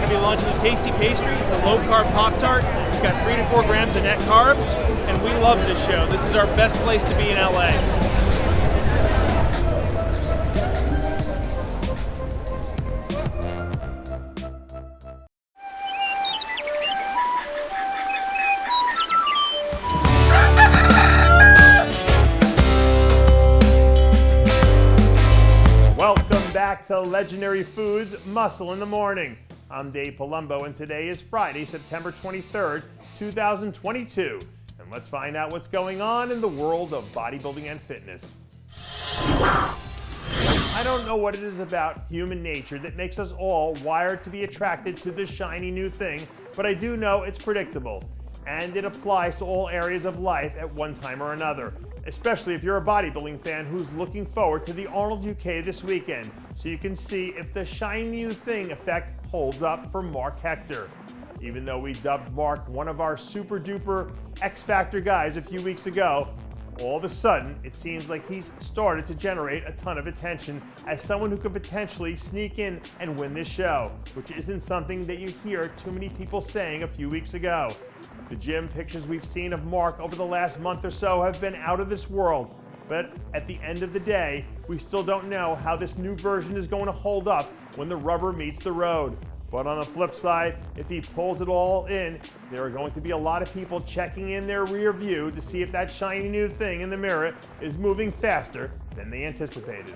to be launching a tasty pastry. It's a low-carb Pop-Tart. It's got 3 to 4 grams of net carbs, and we love this show. This is our best place to be in LA. Welcome back to Legendary Foods Muscle in the Morning. I'm Dave Palumbo, and today is Friday, September 23rd, 2022. And let's find out what's going on in the world of bodybuilding and fitness. I don't know what it is about human nature that makes us all wired to be attracted to this shiny new thing, but I do know it's predictable, and it applies to all areas of life at one time or another. Especially if you're a bodybuilding fan who's looking forward to the Arnold UK this weekend, so you can see if the shiny new thing effect holds up for Marc Hector. Even though we dubbed Marc one of our super duper X Factor guys a few weeks ago, all of a sudden it seems like he's started to generate a ton of attention as someone who could potentially sneak in and win this show, which isn't something that you hear too many people saying a few weeks ago. The gym pictures we've seen of Marc over the last month or so have been out of this world, but at the end of the day, we still don't know how this new version is going to hold up when the rubber meets the road. But on the flip side, if he pulls it all in, there are going to be a lot of people checking in their rear view to see if that shiny new thing in the mirror is moving faster than they anticipated.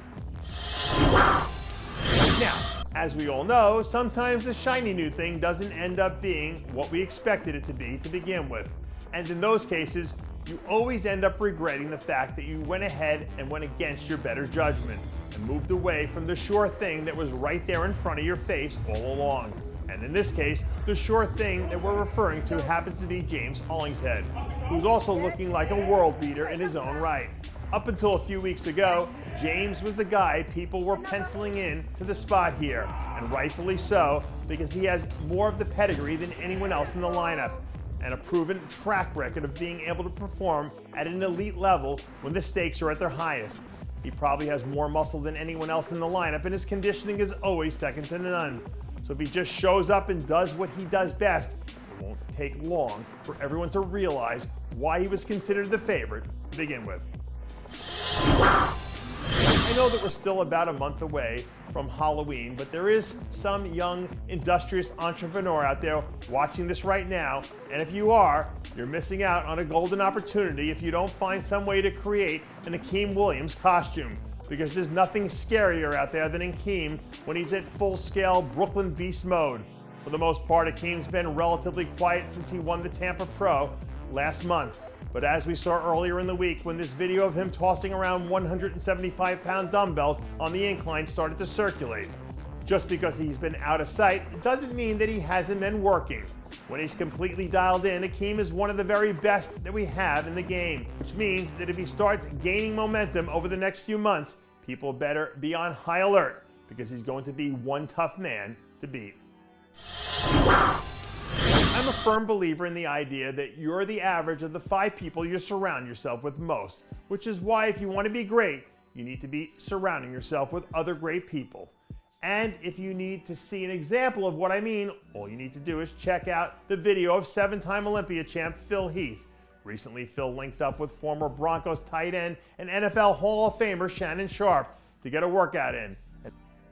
Now, as we all know, sometimes the shiny new thing doesn't end up being what we expected it to be to begin with. And in those cases, you always end up regretting the fact that you went ahead and went against your better judgment and moved away from the sure thing that was right there in front of your face all along. And in this case, the sure thing that we're referring to happens to be James Hollingshead, who's also looking like a world beater in his own right. Up until a few weeks ago, James was the guy people were penciling in to the spot here, and rightfully so, because he has more of the pedigree than anyone else in the lineup, and a proven track record of being able to perform at an elite level when the stakes are at their highest. He probably has more muscle than anyone else in the lineup, and his conditioning is always second to none. So if he just shows up and does what he does best, it won't take long for everyone to realize why he was considered the favorite to begin with. I know that we're still about a month away from Halloween, but there is some young, industrious entrepreneur out there watching this right now, and if you are, you're missing out on a golden opportunity if you don't find some way to create an Akeem Williams costume, because there's nothing scarier out there than Akeem when he's at full-scale Brooklyn Beast mode. For the most part, Akeem's been relatively quiet since he won the Tampa Pro last month. But as we saw earlier in the week when this video of him tossing around 175-pound dumbbells on the incline started to circulate, just because he's been out of sight doesn't mean that he hasn't been working. When he's completely dialed in, Akeem is one of the very best that we have in the game, which means that if he starts gaining momentum over the next few months, people better be on high alert, because he's going to be one tough man to beat. I'm a firm believer in the idea that you're the average of the 5 people you surround yourself with most, which is why if you want to be great, you need to be surrounding yourself with other great people. And if you need to see an example of what I mean, all you need to do is check out the video of 7-time Olympia champ Phil Heath. Recently, Phil linked up with former Broncos tight end and NFL Hall of Famer Shannon Sharpe to get a workout in.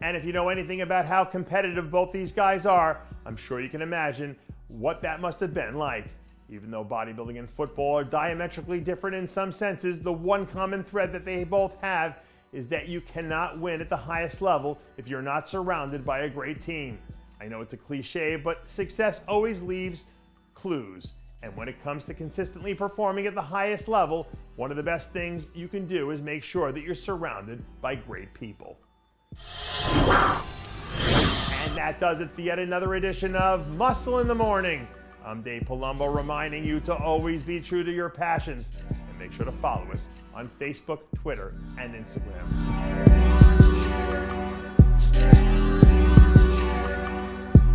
And if you know anything about how competitive both these guys are, I'm sure you can imagine what that must have been like. Even though bodybuilding and football are diametrically different in some senses, the one common thread that they both have is that you cannot win at the highest level if you're not surrounded by a great team. I know it's a cliche, but success always leaves clues. And when it comes to consistently performing at the highest level, one of the best things you can do is make sure that you're surrounded by great people. And that does it for yet another edition of Muscle in the Morning. I'm Dave Palumbo, reminding you to always be true to your passions, and make sure to follow us on Facebook, Twitter, and Instagram.